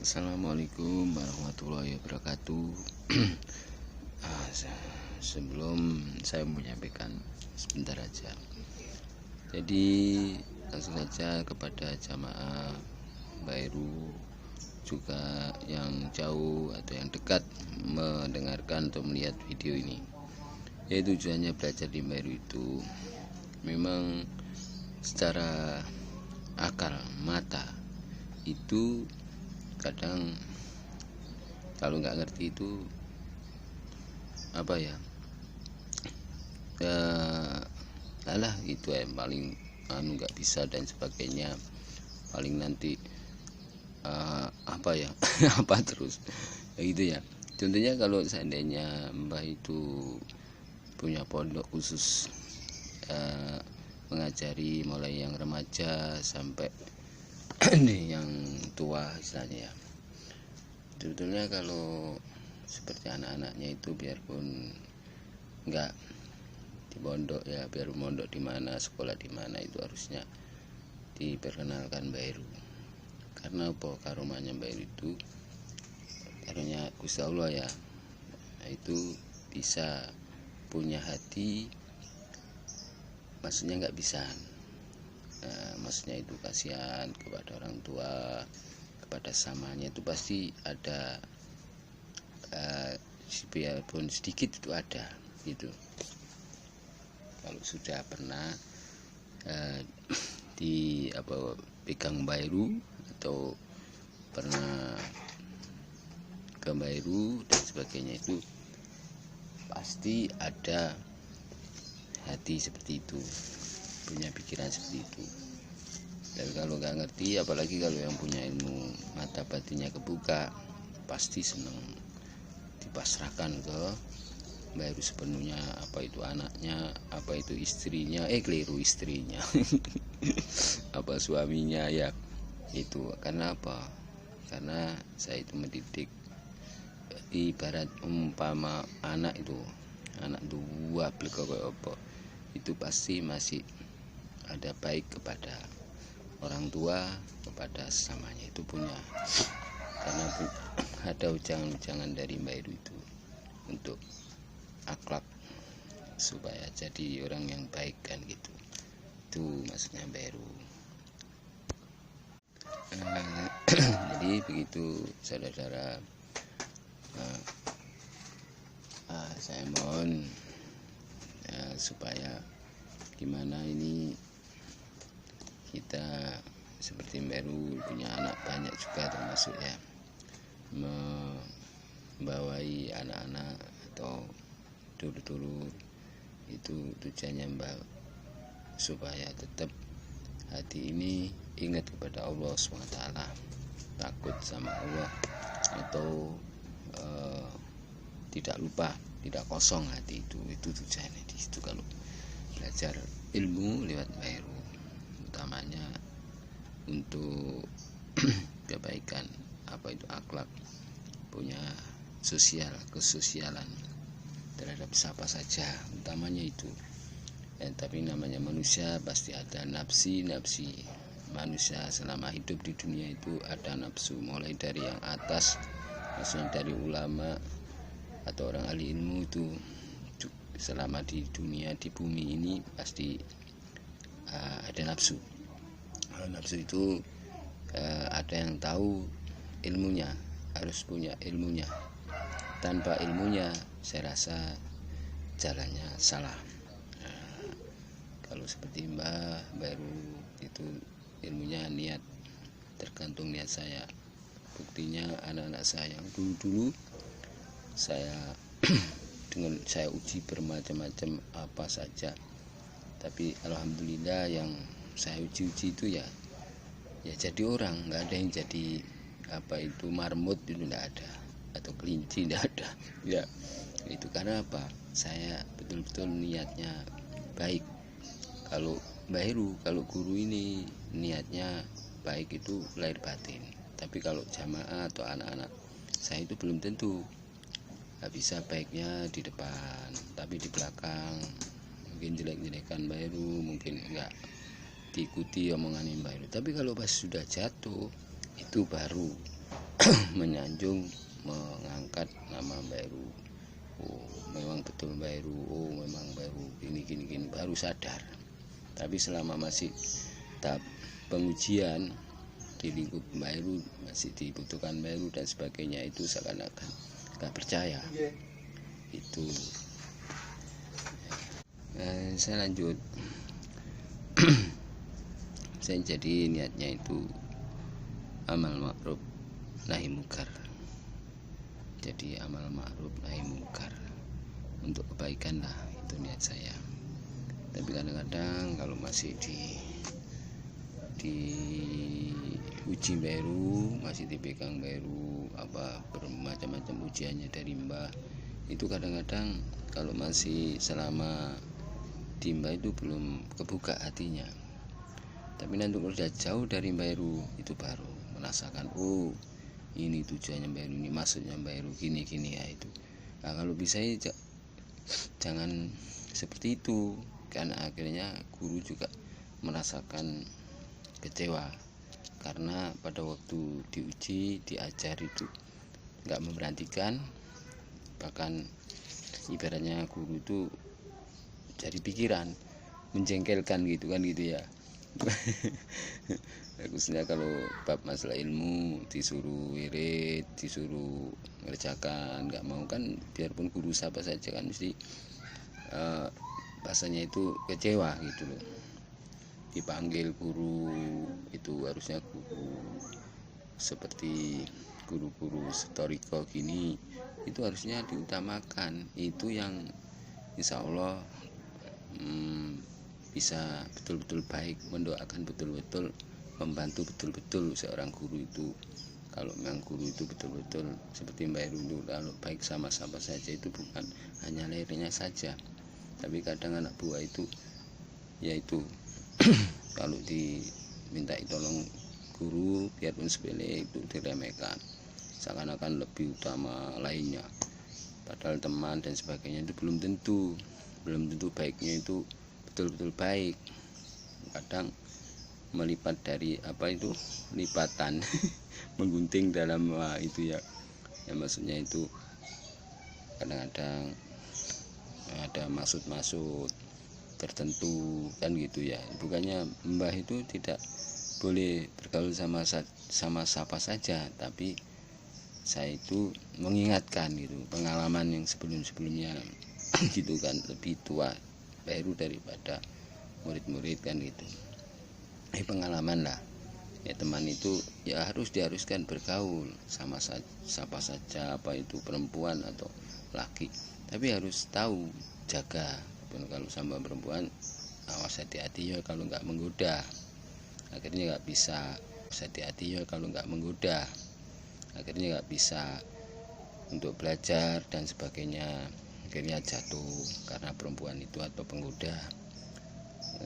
Assalamualaikum warahmatullahi wabarakatuh. Sebelum saya menyampaikan sebentar aja, jadi langsung saja kepada jamaah baru juga yang jauh atau yang dekat mendengarkan atau melihat video ini. Yaitu tujuannya belajar di baru itu memang secara akal mata itu kadang kalau nggak ngerti itu alah itu paling nggak bisa dan sebagainya, paling nanti apa terus gitu ya. Contohnya kalau seandainya Mbah itu punya pondok khusus mengajari mulai yang remaja sampai yang tua istilahnya ya. Sebetulnya kalau seperti anak-anaknya itu biarpun enggak di pondok ya, biar mondok di mana, sekolah di mana, itu harusnya diperkenalkan baru. Karena apa? Karomanya baru itu karunia Gusti Allah ya, itu bisa punya hati, maksudnya nggak bisa. Maksudnya itu kasihan kepada orang tua, kepada samanya itu pasti ada, biarpun sedikit itu ada gitu. Kalau sudah pernah pegang baru atau pernah ke baru dan sebagainya, itu pasti ada hati seperti itu, punya pikiran seperti itu. Dan kalau nggak ngerti, apalagi kalau yang punya ilmu mata batinnya kebuka, pasti senang dipasrahkan ke baru sepenuhnya, apa itu anaknya, apa itu istrinya, keliru istrinya apa suaminya ya itu. Karena apa? Karena saya itu mendidik, ibarat umpama anak dua kayak apa, itu pasti masih ada baik kepada orang tua, kepada sesamanya itu punya. Karena ada ujangan-ujangan dari Mbak Iru itu untuk akhlak supaya jadi orang yang baik kan gitu. Itu maksudnya Mbak Iru. Jadi begitu saudara-saudara, saya mohon supaya gimana ini kita seperti baru punya anak banyak juga, termasuk ya membawai anak-anak atau dulur-dulur, itu tujuannya Mbak, supaya tetap hati ini ingat kepada Allah SWT, takut sama Allah, atau tidak lupa, tidak kosong hati itu tujuannya di situ. Kalau belajar ilmu lewat baru, utamanya untuk kebaikan, apa itu akhlak, punya kesosialan terhadap siapa saja, utamanya itu. Tapi namanya manusia pasti ada nafsi manusia selama hidup di dunia itu ada nafsu, mulai dari yang atas, maksudnya dari ulama atau orang ahli ilmu itu selama di dunia, di bumi ini pasti ada nafsu. Nafsu itu ada yang tahu ilmunya, harus punya ilmunya. Tanpa ilmunya saya rasa jalannya salah. Kalau seperti Mbah baru itu ilmunya niat, tergantung niat saya. Buktinya anak-anak saya yang dulu saya dengan saya uji bermacam-macam apa saja, tapi alhamdulillah yang saya uji itu ya jadi orang, nggak ada yang jadi marmut, itu nggak ada, atau kelinci nggak ada ya. Itu karena apa? Saya betul-betul niatnya baik. Kalau kalau guru ini niatnya baik itu lahir batin, tapi kalau jamaah atau anak-anak saya itu belum tentu. Nggak bisa baiknya di depan, tapi di belakang mungkin jelek-jelekan baru, mungkin enggak diikuti omongan baru. Tapi kalau pas sudah jatuh itu baru menyanjung, mengangkat nama Mbak Heru. Oh memang betul Mbak Heru, oh memang Mbak Heru gini, baru sadar. Tapi selama masih tahap pengujian di lingkup Mbak Heru, masih dibutuhkan Mbak Heru dan sebagainya, itu seakan-akan gak percaya. Itu saya lanjut. Saya jadi niatnya itu amal ma'ruf nahi mungkar. Jadi amal ma'ruf nahi mungkar untuk kebaikan lah, itu niat saya. Tapi kadang-kadang kalau masih di uji Mbak Heru, masih dipegang Mbak Heru, apa bermacam-macam ujiannya dari Mbah, itu kadang-kadang kalau masih selama di Mbah itu belum kebuka hatinya. Tapi nanti kalau sudah jauh dari Mbak Heru, itu baru merasakan, oh ini tujuannya Mbak Heru, ini maksudnya Mbak Heru, gini ya itu. Nah, kalau bisa ya jangan seperti itu, karena akhirnya guru juga merasakan kecewa, karena pada waktu diuji, diajar itu nggak memperhatikan, bahkan ibaratnya guru itu jadi pikiran, menjengkelkan gitu ya. Bagusnya kalau bab masalah ilmu disuruh wirid, disuruh mengerjakan, nggak mau kan, biarpun guru siapa saja kan mesti bahasanya itu kecewa gitu loh. Dipanggil guru itu harusnya guru seperti guru-guru setoriko gini, itu harusnya diutamakan. Itu yang insya Allah bisa betul-betul baik, mendoakan betul-betul, membantu betul-betul seorang guru itu. Kalau memang guru itu betul-betul seperti Mbak Heru itu, kalau baik sama siapa saja, itu bukan hanya lahirnya saja, tapi kadang anak buah itu yaitu kalau diminta tolong guru biarpun sepele itu diremehkan, seakan-akan lebih utama lainnya, padahal teman dan sebagainya itu belum tentu baiknya itu betul-betul baik. Kadang melipat dari lipatan menggunting dalam itu ya maksudnya itu kadang-kadang ada maksud tertentu kan gitu ya. Bukannya Mbah itu tidak boleh bergaul sama siapa saja, tapi saya itu mengingatkan gitu, pengalaman yang sebelumnya gitu kan, lebih tua Mbak Heru daripada murid-murid kan gitu. Pengalaman lah ya, teman itu ya diharuskan bergaul sama siapa saja, apa itu perempuan atau laki, tapi harus tahu jaga. Kalau sama perempuan awas hati-hati ya kalau nggak menggoda, akhirnya nggak bisa. Hati-hati ya kalau nggak menggoda, akhirnya nggak bisa untuk belajar dan sebagainya, akhirnya jatuh karena perempuan itu atau penggoda.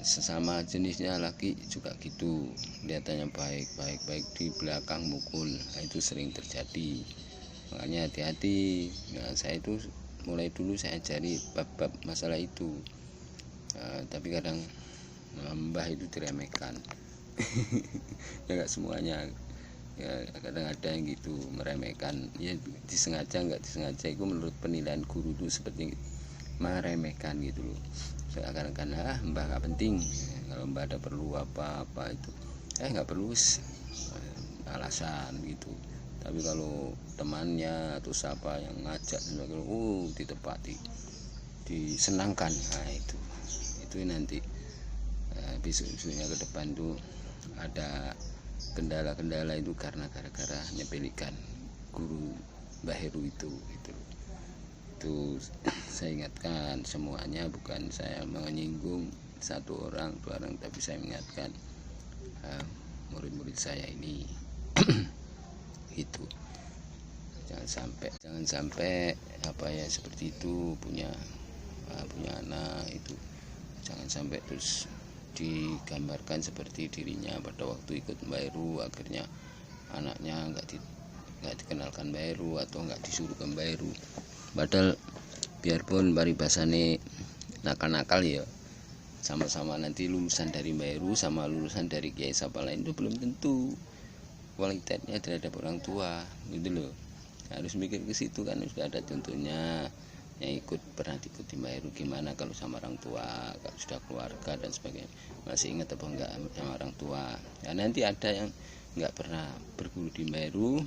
Sesama jenisnya laki juga gitu, kelihatannya baik di belakang mukul. Nah, itu sering terjadi, makanya hati-hati. Nah, saya itu mulai dulu saya ajari bab-bab masalah itu, tapi kadang Mbah itu diremehkan. Ya nggak semuanya ya, kadang ada yang gitu meremehkan ya, disengaja nggak disengaja, itu menurut penilaian guru itu seperti meremehkan gitu loh, seakan-akan Mbah nggak penting, kalau Mbah ada perlu apa itu nggak perlu, alasan gitu. Tapi kalau temannya atau siapa yang ngajak ditepati, disenangkan, nah itu nanti besok-besoknya ke depan tuh ada kendala-kendala itu karena gara-gara nyepelikan guru Mbah Heru itu. Itu saya ingatkan semuanya, bukan saya menyinggung satu orang dua orang, tapi saya ingatkan murid-murid saya ini. Itu jangan sampai seperti itu, punya anak itu jangan sampai terus digambarkan seperti dirinya pada waktu ikut Mbak Heru, akhirnya anaknya nggak dikenalkan Mbak Heru atau nggak disuruh ke Mbak Heru. Padahal biarpun paribasane nakal-nakal ya, sama-sama nanti lulusan dari Mbak Heru sama lulusan dari kiai siapa lain itu belum tentu. kualitasnya terhadap orang tua gitu loh. Harus mikir ke situ kan. Sudah ada contohnya yang pernah diikuti Mbak Heru, gimana kalau sama orang tua, kalau sudah keluarga dan sebagainya. Masih ingat apa enggak sama orang tua? Ya, nanti ada yang enggak pernah berguru di Mbak Heru,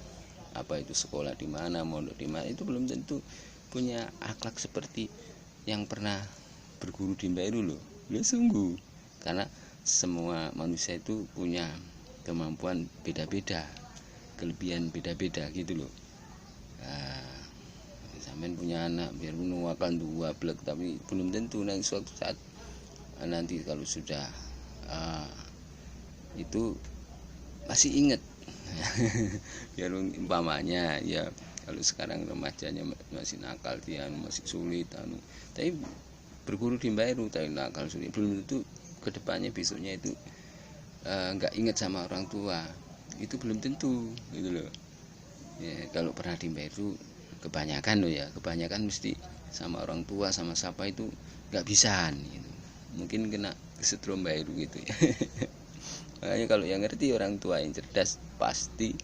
apa itu sekolah di mana, mondok di mana, itu belum tentu punya akhlak seperti yang pernah berguru di Mbak Heru loh. Sungguh, karena semua manusia itu punya kemampuan beda-beda, kelebihan beda-beda gitu loh. Nah, sampean punya anak biarpun nuakan 2 blek, tapi belum tentu nanti suatu saat nanti kalau sudah itu masih ingat. Biar umpamanya ya kalau sekarang remajanya masih nakal, dia masih sulit tapi berguru di Mbak Heru tapi nakal sulit, belum tentu kedepannya besoknya itu nggak ingat sama orang tua, itu belum tentu gitu loh ya. Kalau pernah di Mbak Heru kebanyakan loh ya, kebanyakan mesti sama orang tua sama siapa itu nggak bisa gitu. Mungkin kena kesetrum Mbak Heru gitu ya. Makanya kalau yang ngerti orang tua yang cerdas pasti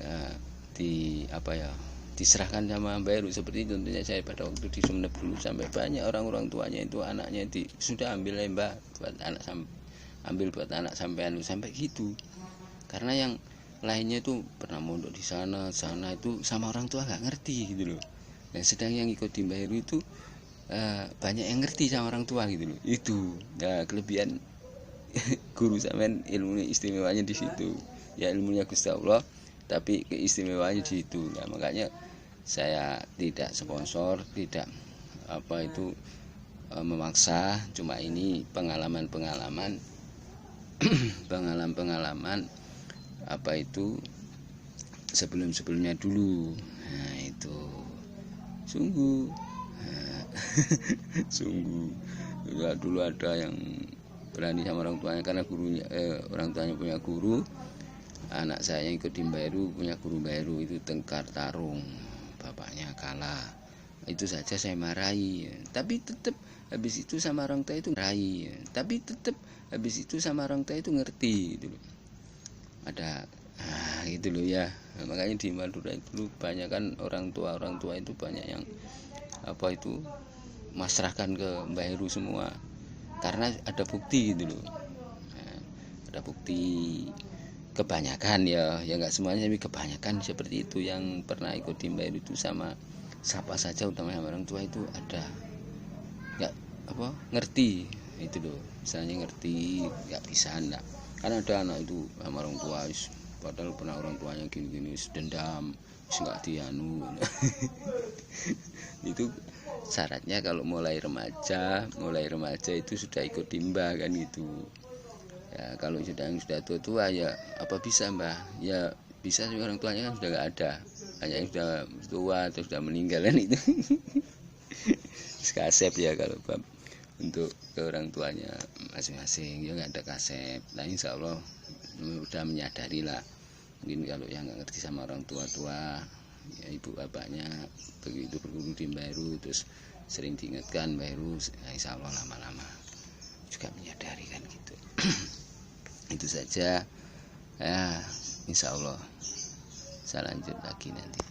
ya, diserahkan sama Mbak Heru. Seperti contohnya saya pada waktu di Sumeneb dulu, sampai banyak orang tuanya itu anaknya sudah ambil Mbak buat anak, ambil buat anak sampai gitu. Karena yang lainnya itu pernah mondok di sana itu sama orang tua nggak ngerti gitu loh. Dan sedang yang ikut di Mbak Heru itu banyak yang ngerti sama orang tua gitu loh. Itu ya kelebihan guru sampean, ilmu istimewanya di situ. Ya ilmunya Gusti Allah, tapi keistimewaannya di situ. Nah, makanya saya tidak sponsor, tidak memaksa, cuma ini pengalaman pengalaman sebelumnya dulu. Nah, itu sungguh sungguh ya, dulu ada yang berani sama orang tuanya karena orang tuanya punya guru. Anak saya yang ikut di Mbak Heru punya guru Mbak Heru itu tengkar tarung, bapaknya kalah. Itu saja saya marahi, tapi tetap habis itu sama orang tua itu ngerti gitu loh. Ada gitu loh ya. Makanya di Madura itu banyak kan orang tua itu banyak yang masrahkan ke Mbak Heru semua, karena ada bukti gitu loh. Nah, ada bukti kebanyakan ya nggak semuanya, tapi kebanyakan seperti itu yang pernah ikut di Mbak Heru itu sama siapa saja, utamanya orang tua itu ada nggak ngerti itu loh. Misalnya ngerti nggak bisa enggak, karena ada anak itu sama orang tua padahal pernah orang tuanya gini dendam nggak dianu. Itu syaratnya kalau mulai remaja itu sudah ikut timba kan gitu ya. Kalau sudah tua ya apa bisa Mbah ya, bisa sih, orang tuanya kan sudah nggak ada, hanya yang sudah tua atau sudah meninggal kan itu. Kasep ya kalau untuk ke orang tuanya masing-masing ya nggak ada kasep. Nah insya Allah udah menyadari lah. Mungkin kalau yang nggak ngerti sama orang tua ya ibu bapaknya begitu berguru di Mbak Heru terus sering diingatkan Mbak Heru, ya insya Allah lama-lama juga menyadari kan gitu. Itu saja ya, insya Allah saya lanjut lagi nanti.